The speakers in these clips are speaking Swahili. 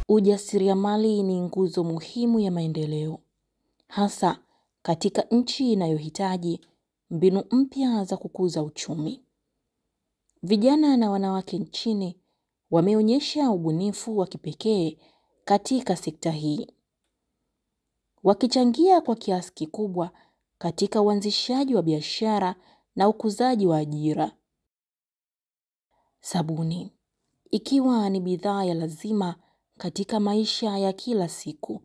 Ujasiriamali ni nguzo muhimu ya maendeleo, hasa katika nchi inayohitaji mbinu mpya za kukuza uchumi. Vijana na wanawake nchini wameonyesha ubunifu wa kipekee katika sekta hii, wakichangia kwa kiasi kikubwa katika uanzishaji wa biashara na ukuzaji wa ajira. Sabuni, ikiwa ni bidhaa ya lazima katika maisha ya kila siku,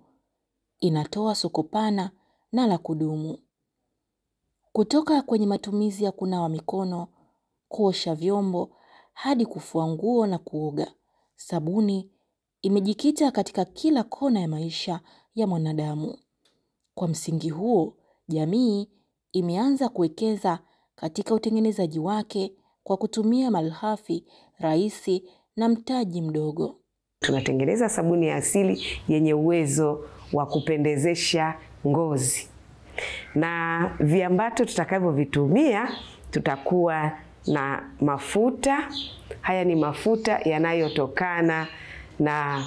inatoa soko pana na la kudumu. Kutoka kwenye matumizi ya kunawa mikono, kuosha vyombo, hadi kufua nguo na kuoga, sabuni imejikita katika kila kona ya maisha ya mwanadamu. Kwa msingi huo, jamii imeanza kuwekeza katika utengenezaji wake kwa kutumia malighafi rahisi na mtaji mdogo. Tunatengeneza sabuni ya asili yenye uwezo wa kupendezesha ngozi. Na viambato tutakavyovitumia, tutakuwa na mafuta. Haya ni mafuta yanayotokana na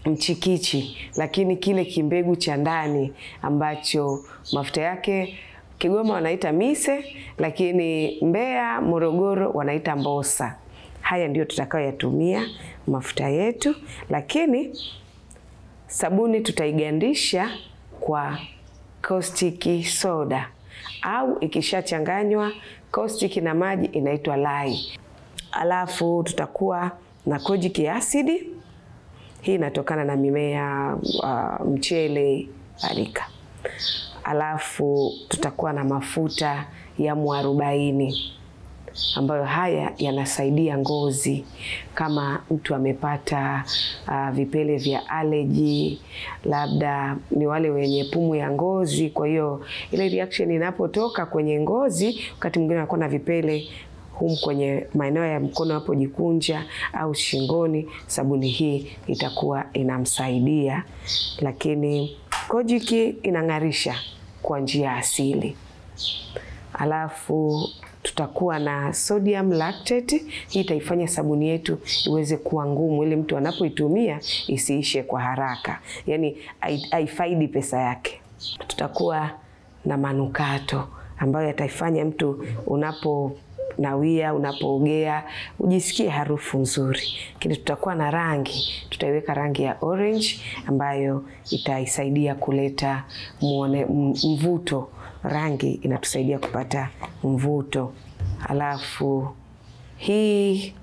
mchikichi, lakini kile kimbegu cha ndani ambacho mafuta yake Kigoma wanaita mise, lakini Mbeya, Morogoro wanaita mbosa. Haya ndio tutakayoyatumia mafuta yetu, lakini sabuni tutaigandisha kwa caustic soda, au ikishachanganywa caustic na maji inaitwa lye. Alafu tutakuwa na kojic acid. Hii inatokana na mimea, mchele, alika. Alafu tutakuwa na mafuta ya mwarobaini, ambayo haya yanasaidia ngozi kama mtu amepata vipele vya allergy, labda ni wale wenye pumu ya ngozi. Kwa hiyo ile reaction inapotoka kwenye ngozi, wakati mwingine anakuwa na vipele kwenye maeneo ya mkono hapo jikunja au shingoni, sabuni hii itakuwa inamsaidia. Lakini kojic inang'arisha kwa njia asili. Alafu tutakuwa na sodium lactate. Hii itaifanya sabuni yetu iweze kuwa ngumu ili mtu anapoitumia isiishe kwa haraka, yani haifaidi pesa yake. Tutakuwa na manukato ambayo yataifanya mtu unaponawia, unapoogea ujisikie harufu nzuri. Lakini tutakuwa na rangi, tutaiweka rangi ya orange ambayo itaisaidia kuleta mvuto. Rangi inatusaidia kupata mvuto. Alafu hii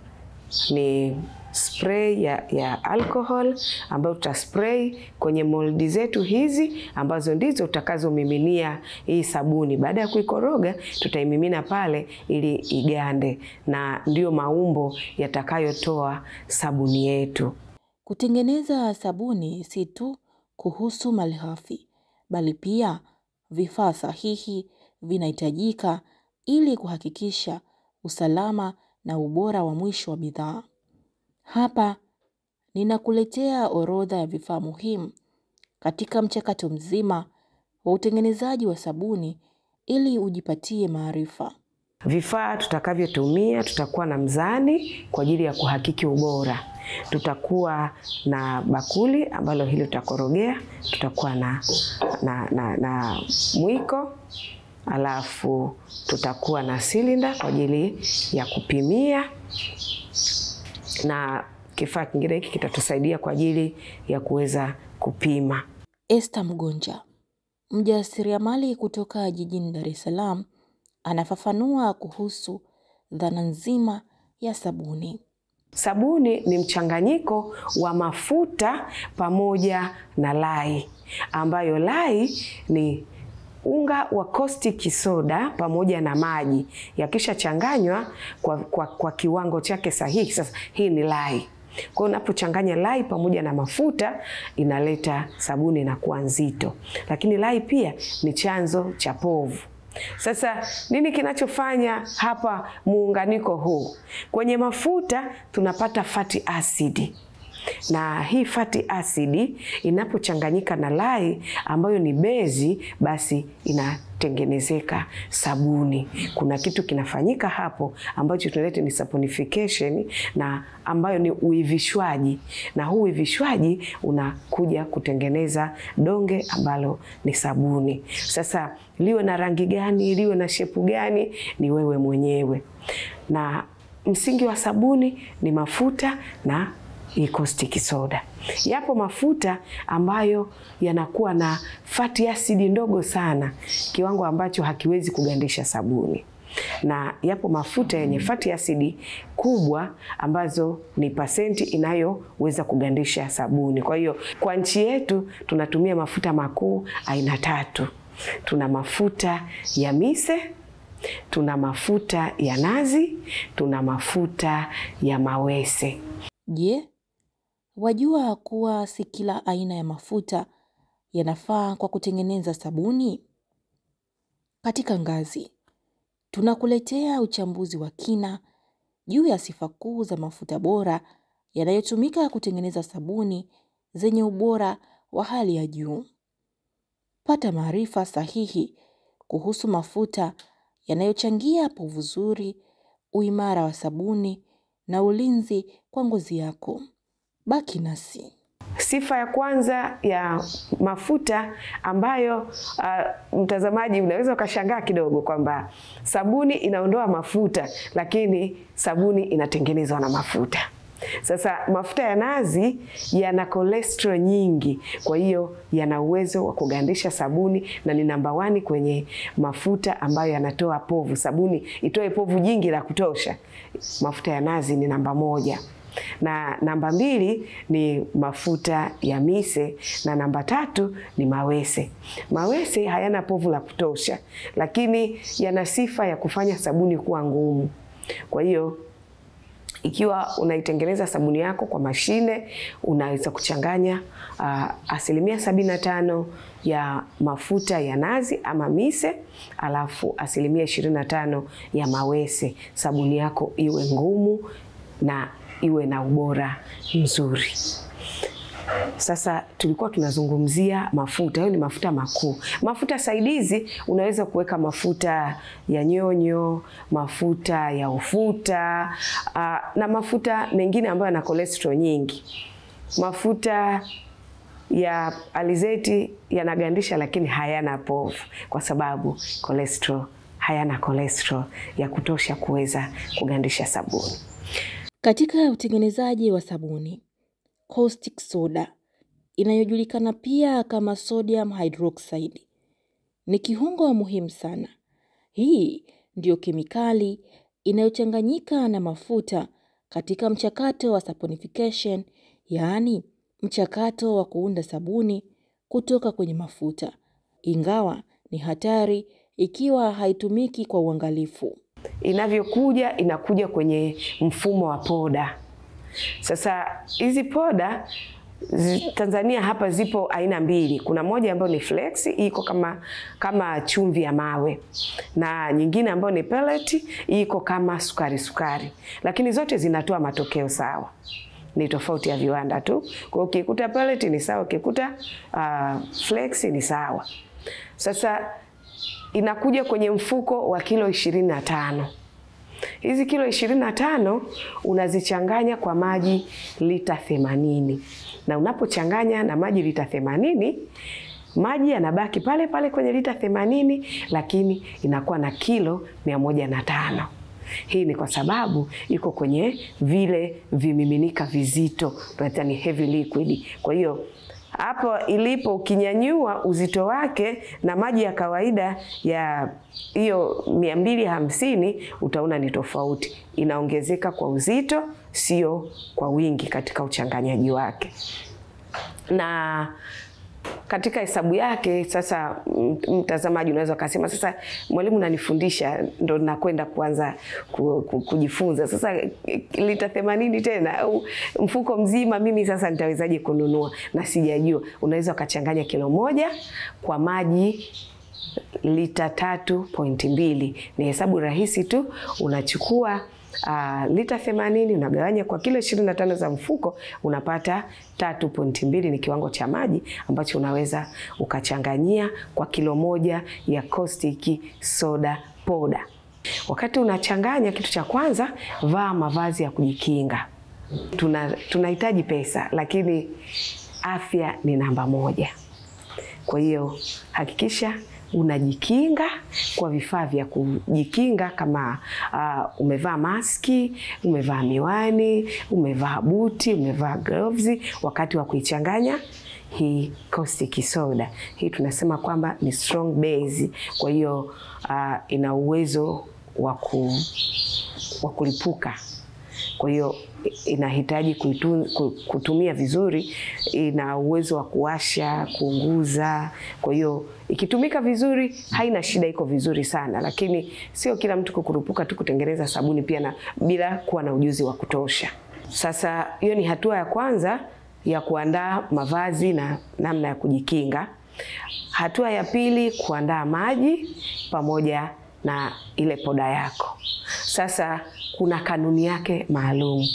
ni spray ya alcohol ambayo tutaspray kwenye moldi zetu hizi, ambazo ndizo utakazomiminia hii sabuni. Baada ya kuikoroga, tutaimimina pale ili igande, na ndio maumbo yatakayotoa sabuni yetu. Kutengeneza sabuni si tu kuhusu malighafi, bali pia vifaa sahihi vinahitajika ili kuhakikisha usalama na ubora wa mwisho wa bidhaa. Hapa ninakuletea orodha ya vifaa muhimu katika mchakato mzima wa utengenezaji wa sabuni ili ujipatie maarifa. Vifaa tutakavyotumia, tutakuwa na mzani kwa ajili ya kuhakiki ubora. Tutakuwa na bakuli ambalo hilo tutakorogea, tutakuwa na mwiko, alafu tutakuwa na silinda kwa ajili ya kupimia, na kifaa kingine hiki kitatusaidia kwa ajili ya kuweza kupima. Esther Mgonja, mjasiriamali kutoka jijini Dar es Salaam, anafafanua kuhusu dhana nzima ya sabuni. Sabuni ni mchanganyiko wa mafuta pamoja na lye, ambayo lye ni unga wa caustic soda pamoja na maji yakishachanganywa kwa kiwango chake sahihi. Sasa hii ni lye. Kwa hiyo unapochanganya lye pamoja na mafuta inaleta sabuni na kuwa nzito. Lakini lye pia ni chanzo cha povu. Sasa nini kinachofanya hapa muunganiko huu? Kwenye mafuta tunapata fatty acid. na hii fatty acid inapochanganyika na lye ambayo ni bezi, basi inatengenezeka sabuni. Kuna kitu kinafanyika hapo ambacho tunaita ni saponification, na ambayo ni uivishwaji, na huu uivishwaji unakuja kutengeneza donge ambalo ni sabuni. Sasa liwe na rangi gani, liwe na shepu gani, ni wewe mwenyewe. Na msingi wa sabuni ni mafuta na caustic soda. Yapo mafuta ambayo yanakuwa na fatty acid ndogo sana, kiwango ambacho hakiwezi kugandisha sabuni. Na yapo mafuta yenye fatty acid kubwa ambazo ni pasenti inayoweza kugandisha sabuni. Kwa hiyo kwa nchi yetu tunatumia mafuta makuu aina 3. Tuna mafuta ya mise, tuna mafuta ya nazi, tuna mafuta ya mawese. Je, wajua kuwa si kila aina ya mafuta yanafaa kwa kutengeneza sabuni? Katika Ngazi tunakuletea uchambuzi wa kina juu ya sifa kuu za mafuta bora yanayotumika kutengeneza sabuni zenye ubora wa hali ya juu. Pata maarifa sahihi kuhusu mafuta yanayochangia povu zuri, uimara wa sabuni na ulinzi kwa ngozi yako. Baki nasi. Sifa ya kwanza ya mafuta ambayo mtazamaji unaweza ukashangaa kidogo kwamba sabuni inaondoa mafuta, lakini sabuni inatengenezwa na mafuta. Sasa mafuta ya nazi yana cholesterol nyingi, kwa hiyo yana uwezo wa kugandisha sabuni na ni namba 1 kwenye mafuta ambayo yanatoa povu. Sabuni itoe povu jingi la kutosha, mafuta ya nazi ni namba 1. Na namba 2 ni mafuta ya mise, na namba 3 ni mawese. Mawese hayana povu la kutosha, lakini yana sifa ya kufanya sabuni kuwa ngumu. Kwa hiyo ikiwa unaitengeneza sabuni yako kwa mashine, unaweza kuchanganya 75% ya mafuta ya nazi ama mise, alafu 25% ya mawese. Sabuni yako iwe ngumu na iwe na ubora mzuri. Sasa tulikuwa tunazungumzia mafuta. Hayo ni mafuta makuu. Mafuta saidizi unaweza kuweka mafuta ya nyonyo, mafuta ya ufuta, na mafuta mengine ambayo yana cholesterol nyingi. Mafuta ya alizeti yanagandisha lakini hayana povu kwa sababu hayana cholesterol ya kutosha kuweza kugandisha sabuni. Katika utengenezaji wa sabuni, caustic soda inayojulikana pia kama sodium hydroxide ni kiungo muhimu sana. Hii ndiyo kemikali inayochanganyika na mafuta katika mchakato wa saponification, yaani mchakato wa kuunda sabuni kutoka kwenye mafuta, ingawa ni hatari ikiwa haitumiki kwa uangalifu. Inakuja kwenye mfumo wa poda. Sasa hizi poda Tanzania hapa zipo aina 2. Kuna moja ambayo ni flex, iko kama chumvi ya mawe, na nyingine ambayo ni pellet, iko kama sukari. Lakini zote zinatoa matokeo sawa. Ni tofauti ya viwanda tu. Kwa ukikuta pellet ni sawa, ukikuta flex ni sawa. Sasa inakuja kwenye mfuko wa kilo 25. Hizi kilo 25 unazichanganya kwa maji lita 80. Na unapochanganya na maji lita 80, maji yanabaki pale pale kwenye lita 80, lakini inakuwa na kilo 105. Hii ni kwa sababu iko kwenye vile vimiminika vizito, tunaita ni heavy liquid. Kwa hiyo hapo ilipo ukinyanyua uzito wake na maji ya kawaida ya hiyo 250, utaona ni tofauti. Inaongezeka kwa uzito, sio kwa wingi katika uchanganyaji wake. Na katika hesabu yake sasa, mtazamaji unaweza kusema sasa mwalimu unanifundisha ndo nakwenda kuanza kujifunza. Sasa lita 80 tena au mfuko mzima mimi sasa nitawezaje kununua na sijajua. Unaweza ukachanganya kilo 1 kwa maji lita 3.2. Ni hesabu rahisi tu, unachukua lita 80 unagawanya kwa kilo 25 za mfuko, unapata 3.2 ni kiwango cha maji ambacho unaweza ukachanganyia kwa kilo 1 ya caustic soda powder. Wakati unachanganya, kitu cha kwanza, vaa mavazi ya kujikinga. Tunahitaji pesa, lakini afya ni namba 1. Kwa hiyo hakikisha unajikinga kwa vifaa vya kujikinga kama umevaa maski, umevaa miwani, umevaa buti, umevaa gloves wakati wa kuichanganya hii caustic soda. Hii tunasema kwamba ni strong base, kwa hiyo ina uwezo wa kulipuka. Kwa hiyo inahitaji kutumia vizuri, ina uwezo wa kuwasha, kuunguza. Kwa hiyo ikitumika vizuri haina shida, iko vizuri sana, lakini sio kila mtu kukurupuka tu kutengeneza sabuni pia na bila kuwa na ujuzi wa kutosha. Sasa hiyo ni hatua ya kwanza ya kuandaa mavazi na namna ya kujikinga. Hatua ya pili, kuandaa maji pamoja na ile poda yako. Sasa kuna kanuni yake maalum.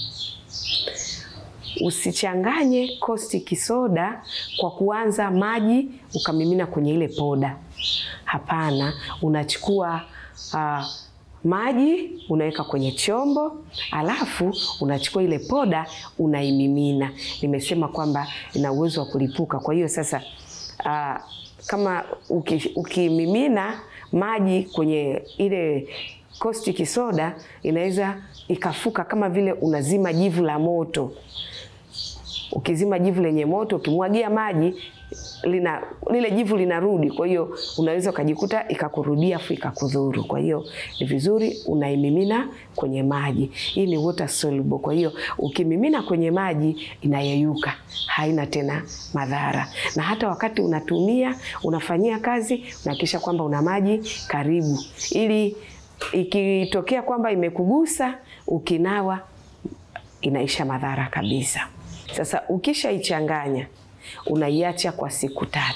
Usichanganye caustic soda kwa kuanza maji ukamimina kwenye ile poda. Hapana, unachukua maji unaweka kwenye chombo, alafu unachukua ile poda unaimimina. Nimesema kwamba ina uwezo wa kulipuka. Kwa hiyo sasa kama ukimimina maji kwenye ile caustic soda, inaweza ikafuka kama vile unazima jivu la moto. Ukizima jivu lenye moto, ukimwagia maji, lile jivu linarudi. Kwa hiyo unaweza ukajikuta ikakurudia afu ikakudhuru. Kwa hiyo ni vizuri unaimimina kwenye maji. Hii ni water soluble. Kwa hiyo ukimimina kwenye maji inayeyuka, haina tena madhara. Na hata wakati unafanyia kazi, unahakikisha kwamba una maji karibu, ili ikitokea kwamba imekugusa, ukinawa inaisha madhara kabisa. Sasa ukishaichanganya, unaiacha kwa siku 3.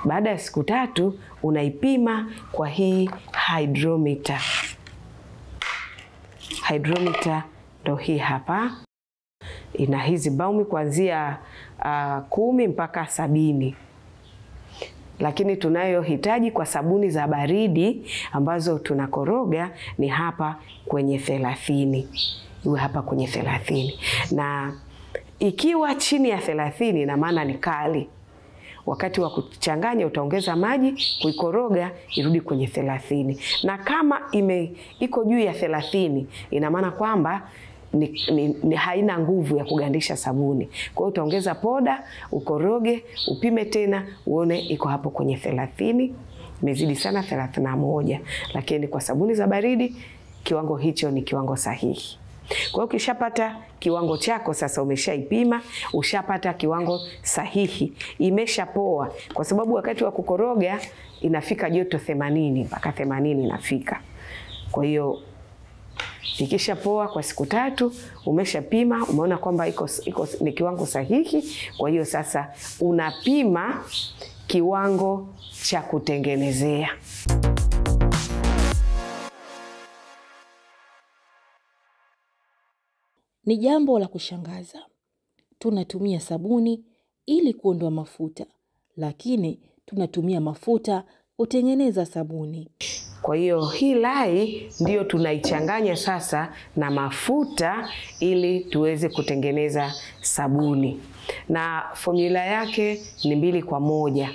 Baada ya siku 3 unaipima kwa hii hydrometer. Hydrometer ndo hii hapa. Ina hizi baumi kuanzia 10 mpaka 70. Lakini tunayohitaji kwa sabuni za baridi ambazo tunakoroga ni hapa kwenye 30. Iwe hapa kwenye 30. Na ikiwa chini ya 30 ina maana ni kali. Wakati wa kuchanganya utaongeza maji, kuikoroga irudi kwenye 30. Na kama iko juu ya 30 ina maana kwamba ni haina nguvu ya kugandisha sabuni. Kwa hiyo utaongeza poda, ukoroge, upime tena, uone iko hapo kwenye 30. Imezidi sana 31. Lakini kwa sabuni za baridi kiwango hicho ni kiwango sahihi. Kwa hiyo ukishapata kiwango chako, sasa umeshaipima, ushapata kiwango sahihi, imeshapoa. Kwa sababu wakati wa kukoroga inafika joto 80 mpaka 80 inafika. Kwa hiyo ikishapoa kwa siku 3, umeshapima, umeona kwamba ni kiwango sahihi. Kwa hiyo sasa unapima kiwango cha kutengenezea. Ni jambo la kushangaza. Tunatumia sabuni ili kuondoa mafuta, lakini tunatumia mafuta kutengeneza sabuni. Kwa hiyo hii lye ndio tunaichanganya sasa na mafuta ili tuweze kutengeneza sabuni. Na formula yake ni 2:1.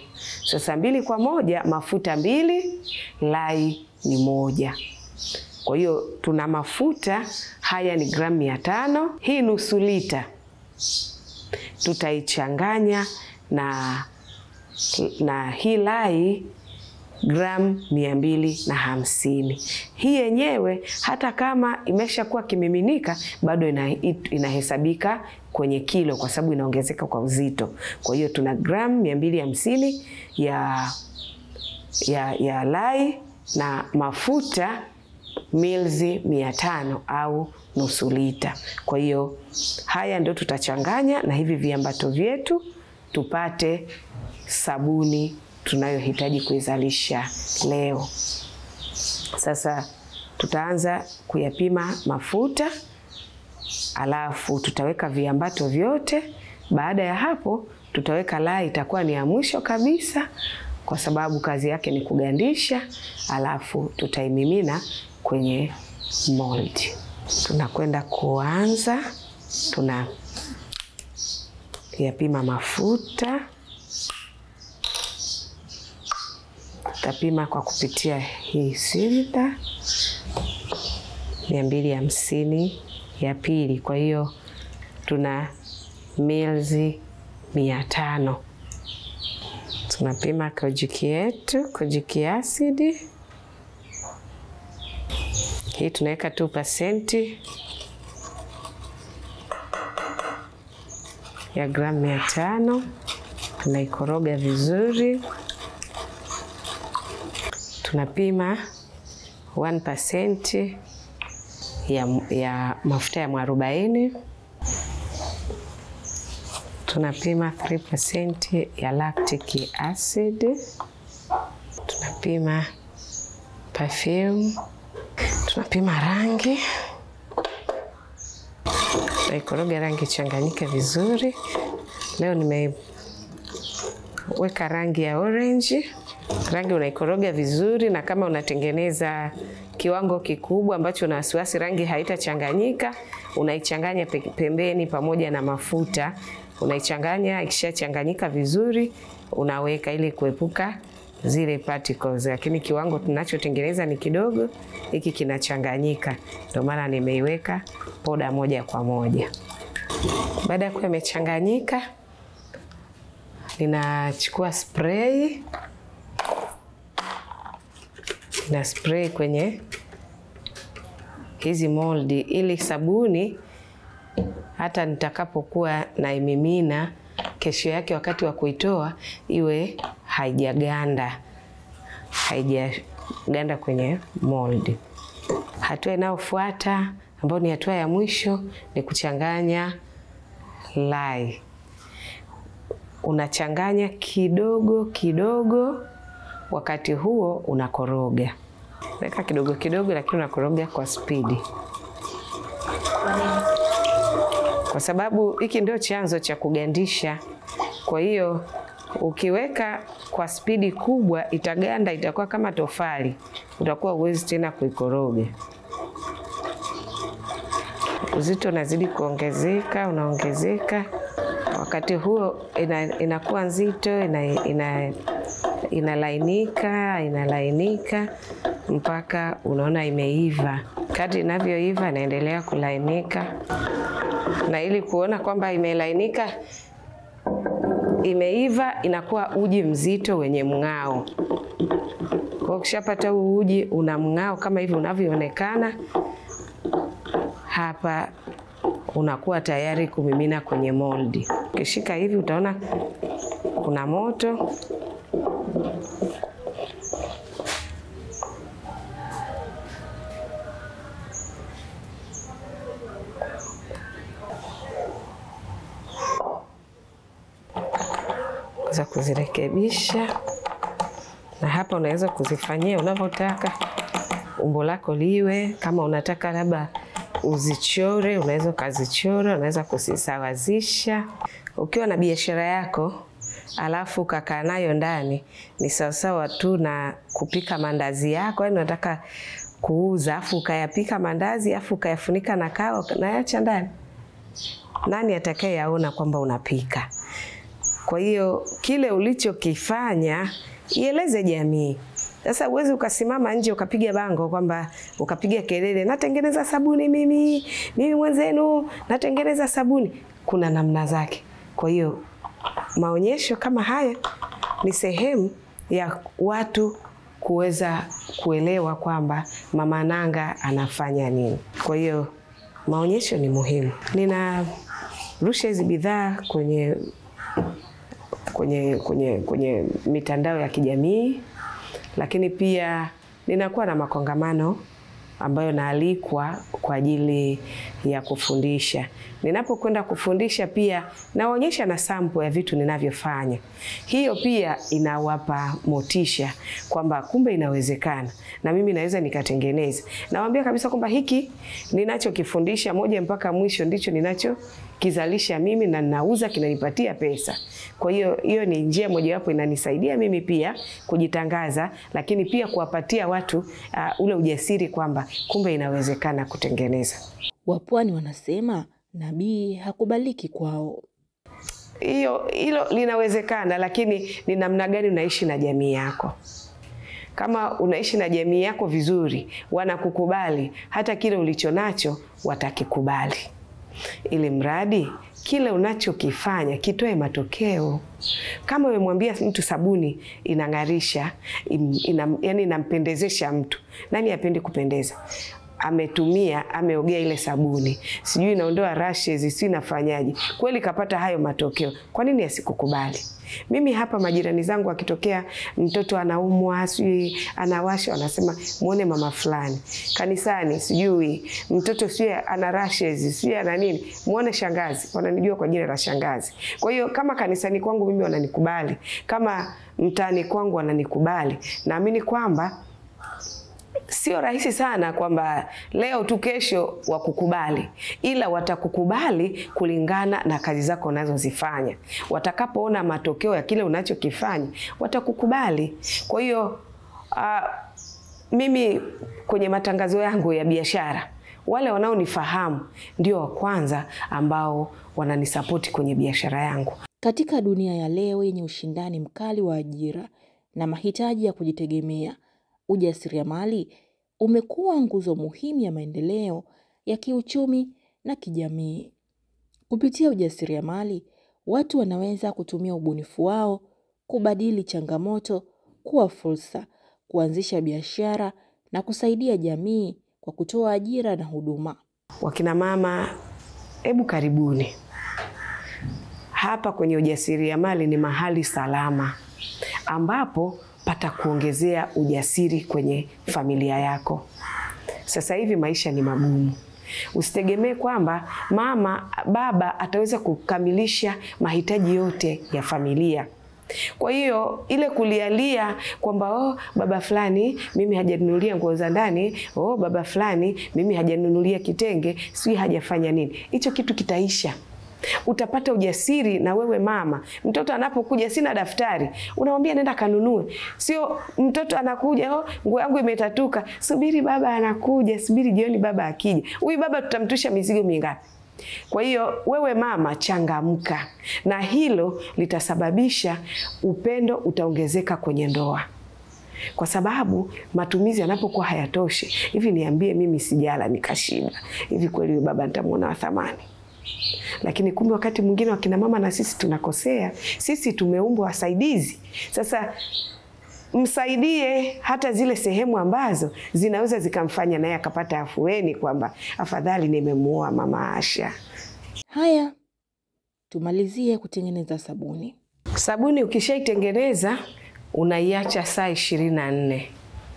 Sasa 2:1, mafuta 2, lye ni 1. Kwa hiyo tuna mafuta haya ni gramu 500. Hii nusu lita tutaichanganya na hii lye gramu 250. Hii yenyewe hata kama imeshakuwa kimiminika bado inahesabika kwenye kilo kwa sababu inaongezeka kwa uzito. Kwa hiyo tuna gramu 250 ya lye na mafuta milzi 500 au nusu lita. Kwa hiyo haya ndio tutachanganya na hivi viambato vyetu tupate sabuni tunayohitaji kuizalisha leo. Sasa tutaanza kuyapima mafuta, alafu tutaweka viambato vyote. Baada ya hapo tutaweka lye, itakuwa ni ya mwisho kabisa kwa sababu kazi yake ni kugandisha, alafu tutaimimina kwenye mold. Tunakwenda kuanza, tunayapima mafuta. Tutapima kwa kupitia hii silinda 250 ya pili, kwa hiyo tuna ml 500. Tunapima kojiki yetu, kojiki acid. Hii tunaweka 2% ya gramu 500. Tunaikoroga vizuri. Tunapima 1% ya mafuta ya mwarobaini. Tunapima 3% ya lactic acid. Tunapima perfume. Tunapima rangi. Naikoroga rangi changanyike vizuri. Leo nimeweka rangi ya orange. Rangi unaikoroga vizuri, na kama unatengeneza kiwango kikubwa ambacho una wasiwasi rangi haitachanganyika, unaichanganya pembeni pamoja na mafuta. Unaichanganya, ikishachanganyika vizuri unaweka ili kuepuka zile particles. Lakini kiwango tunachotengeneza ni kidogo, hiki kinachanganyika. Ndio maana nimeiweka poda moja kwa moja. Baada ya kuwa imechanganyika, ninachukua spray. Na spray kwenye hizi moldi ili sabuni hata nitakapokuwa naimimina kesho yake wakati wa kuitoa iwe haijaganda kwenye moldi. Hatua inayofuata ambayo ni hatua ya mwisho ni kuchanganya lye. Unachanganya kidogo kidogo, wakati huo unakoroga. Weka kidogo kidogo, lakini unakoroga kwa spidi. Kwa sababu hiki ndio chanzo cha kugandisha. Kwa hiyo ukiweka kwa spidi kubwa itaganda, itakuwa kama tofali. Utakuwa huwezi tena kuikoroga. Uzito unazidi kuongezeka, unaongezeka. Wakati huo inakuwa nzito, inalainika mpaka unaona imeiva. Kadri inavyoiva inaendelea kulainika. Na ili kuona kwamba imelainika, imeiva, inakuwa uji mzito wenye mng'ao. Kwa ukishapata uji una mng'ao kama hivi unavyoonekana hapa, unakuwa tayari kumimina kwenye moldi. Ukishika hivi utaona kuna moto. Za kuzirekebisha, na hapa unaweza kuzifanyia unavyotaka umbo lako liwe. Kama unataka labda uzichore, unaweza kuzichora, unaweza kuzisawazisha. Ukiwa na biashara yako alafu ukakaa nayo ndani, ni sawasawa tu na kupika mandazi yako. Yaani unataka kuuza afu ukayapika mandazi afu ukayafunika na kawa na yaacha ndani, nani atakayeyaona kwamba unapika? Kwa hiyo kile ulichokifanya ieleze jamii. Sasa uwezi ukasimama nje ukapiga bango kwamba ukapiga kelele, natengeneza sabuni mimi mwenzenu natengeneza sabuni. Kuna namna zake. Kwa hiyo maonyesho kama haya ni sehemu ya watu kuweza kuelewa kwamba Mama Nanga anafanya nini. Kwa hiyo maonyesho ni muhimu. Ninarusha hizi bidhaa kwenye mitandao ya kijamii, lakini pia ninakuwa na makongamano ambayo naalikwa kwa ajili ya kufundisha. Ninapokwenda kufundisha pia naonyesha na sample ya vitu ninavyofanya. Hiyo pia inawapa motisha kwamba kumbe inawezekana na mimi naweza nikatengeneza. Nawaambia kabisa kwamba hiki ninachokifundisha moja mpaka mwisho ndicho ninachokizalisha mimi na ninauza, kinanipatia pesa. Kwa hiyo ni njia mojawapo inanisaidia mimi pia kujitangaza, lakini pia kuwapatia watu ule ujasiri kwamba kumbe inawezekana kutengeneza. Wapwani wanasema nabii hakubaliki kwao. Hilo linawezekana, lakini ni namna gani unaishi na jamii yako. Kama unaishi na jamii yako vizuri, wanakukubali, hata kile ulichonacho watakikubali. Ili mradi kile unachokifanya kitoe matokeo. Kama umemwambia mtu sabuni inang'arisha, yani inampendezesha mtu, nani apende kupendeza? Ametumia, ameogea ile sabuni, sijui inaondoa rashes, sijui inafanyaje, kweli kapata hayo matokeo, kwa nini asikukubali? Mimi hapa majirani zangu akitokea mtoto anaumwa, sijui anawasha, wanasema muone mama fulani. Kanisani sijui mtoto sijui ana rashes, sijui ana nini, muone shangazi, wananijua kwa jina la shangazi. Kwa hiyo kama kanisani kwangu mimi wananikubali, kama mtaani kwangu wananikubali, naamini kwamba sio rahisi sana kwamba leo tu kesho wakukubali, ila watakukubali kulingana na kazi zako unazozifanya. Watakapoona matokeo ya kile unachokifanya, watakukubali. Kwa hiyo mimi kwenye matangazo yangu ya biashara, wale wanaonifahamu ndio wa kwanza ambao wananisapoti kwenye biashara yangu. Katika dunia ya leo yenye ushindani mkali wa ajira na mahitaji ya kujitegemea, ujasiriamali umekuwa nguzo muhimu ya maendeleo ya kiuchumi na kijamii. Kupitia ujasiriamali, watu wanaweza kutumia ubunifu wao kubadili changamoto kuwa fursa, kuanzisha biashara na kusaidia jamii kwa kutoa ajira na huduma. Wakina mama, hebu karibuni. Hapa kwenye ujasiriamali ni mahali salama ambapo pata kuongezea ujasiri kwenye familia yako. Sasa hivi maisha ni magumu. Usitegemee kwamba baba ataweza kukamilisha mahitaji yote ya familia. Kwa hiyo ile kulialia kwamba baba fulani mimi hajaninunulia nguo za ndani, baba fulani mimi hajaninunulia kitenge, sijui hajafanya nini, hicho kitu kitaisha. Utapata ujasiri na wewe mama. Mtoto anapokuja sina daftari, unamwambia nenda kanunue. Sio mtoto anakuja, nguo yangu imetatuka, subiri baba anakuja, subiri jioni baba akija. Huyu baba tutamtusha mizigo mingapi? Kwa hiyo wewe mama changamka, na hilo litasababisha upendo utaongezeka kwenye ndoa. Kwa sababu matumizi yanapokuwa hayatoshi, hivi niambie mimi sijala nikashiba, hivi kweli baba nitamuona wa thamani? Lakini kumbe wakati mwingine wakina mama na sisi tunakosea. Sisi tumeumbwa wasaidizi. Sasa msaidie hata zile sehemu ambazo zinaweza zikamfanya naye akapata afueni kwamba afadhali nimemuoa mama Asha. Haya, tumalizie kutengeneza sabuni. Sabuni ukishaitengeneza unaiacha saa 24.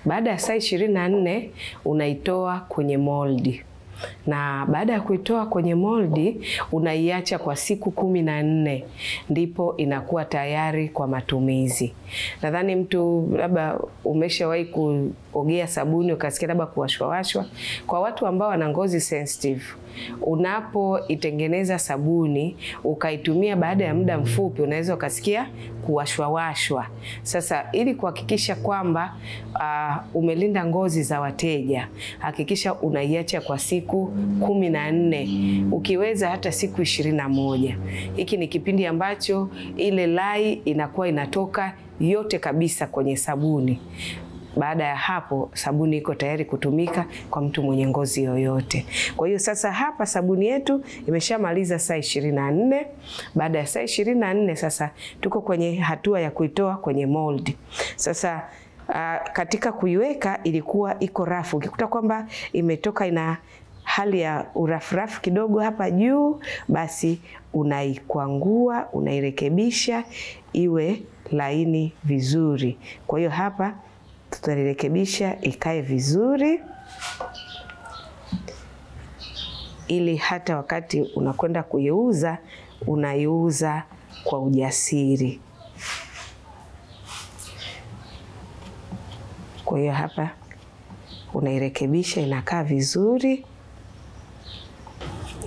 Baada ya saa 24 unaitoa kwenye moldi. Na baada ya kuitoa kwenye moldi unaiacha kwa siku 14, ndipo inakuwa tayari kwa matumizi. Nadhani mtu labda umeshawahi kuogea sabuni ukasikia labda kuwashwa. Kwa watu ambao wana ngozi sensitive, unapoitengeneza sabuni ukaitumia baada ya muda mfupi unaweza ukasikia kuwashwa. Sasa ili kuhakikisha kwamba umelinda ngozi za wateja, hakikisha unaiacha kwa siku 14, ukiweza hata siku 21. Hiki ni kipindi ambacho ile lai inakuwa inatoka yote kabisa kwenye sabuni. Baada ya hapo sabuni iko tayari kutumika kwa mtu mwenye ngozi yoyote. Kwa hiyo sasa hapa sabuni yetu imeshamaliza saa 24. Baada ya saa 24 sasa tuko kwenye hatua ya kuitoa kwenye mold. Sasa katika kuiweka ilikuwa iko rafu. Ukikuta kwamba imetoka ina hali ya urafurafu kidogo hapa juu, basi unaikwangua, unairekebisha iwe laini vizuri. Kwa hiyo hapa tutairekebisha ikae vizuri. ili hata wakati unakwenda kuiuza, unaiuza kwa ujasiri. Kwa hiyo hapa unairekebisha, inakaa vizuri.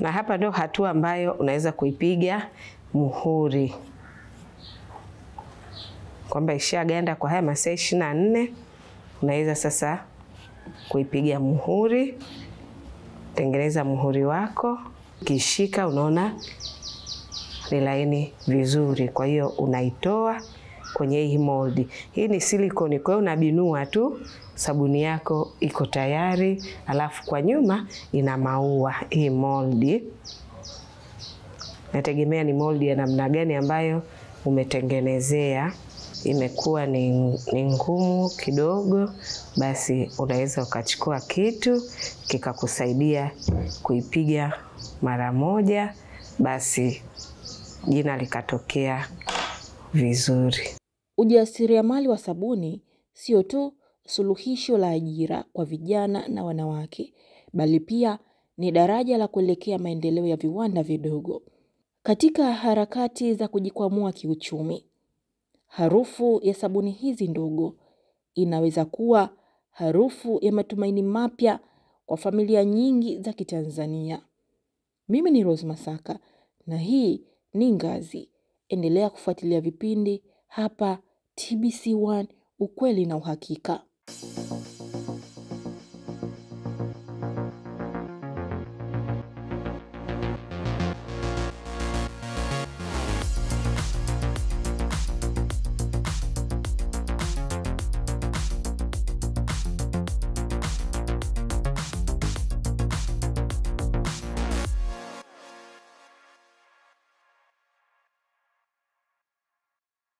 Na hapa ndio hatua ambayo unaweza kuipiga muhuri, kwamba ishaganda kwa haya masaa 24, unaweza sasa kuipiga muhuri. Tengeneza muhuri wako, kishika unaona ni laini vizuri. Kwa hiyo unaitoa kwenye hii moldi. Hii ni silikoni, kwa hiyo unabinua tu, sabuni yako iko tayari. Alafu kwa nyuma ina maua hii moldi. Nategemea ni moldi ya namna gani ambayo umetengenezea. Imekuwa ni ngumu kidogo, basi unaweza ukachukua kitu kikakusaidia kuipiga mara moja, basi jina likatokea vizuri. Ujasiriamali wa sabuni sio tu suluhisho la ajira kwa vijana na wanawake, bali pia ni daraja la kuelekea maendeleo ya viwanda vidogo. Katika harakati za kujikwamua kiuchumi, harufu ya sabuni hizi ndogo inaweza kuwa harufu ya matumaini mapya kwa familia nyingi za Kitanzania. Mimi ni Rose Masaka na hii ni Ngazi. Endelea kufuatilia vipindi hapa TBC1, ukweli na uhakika.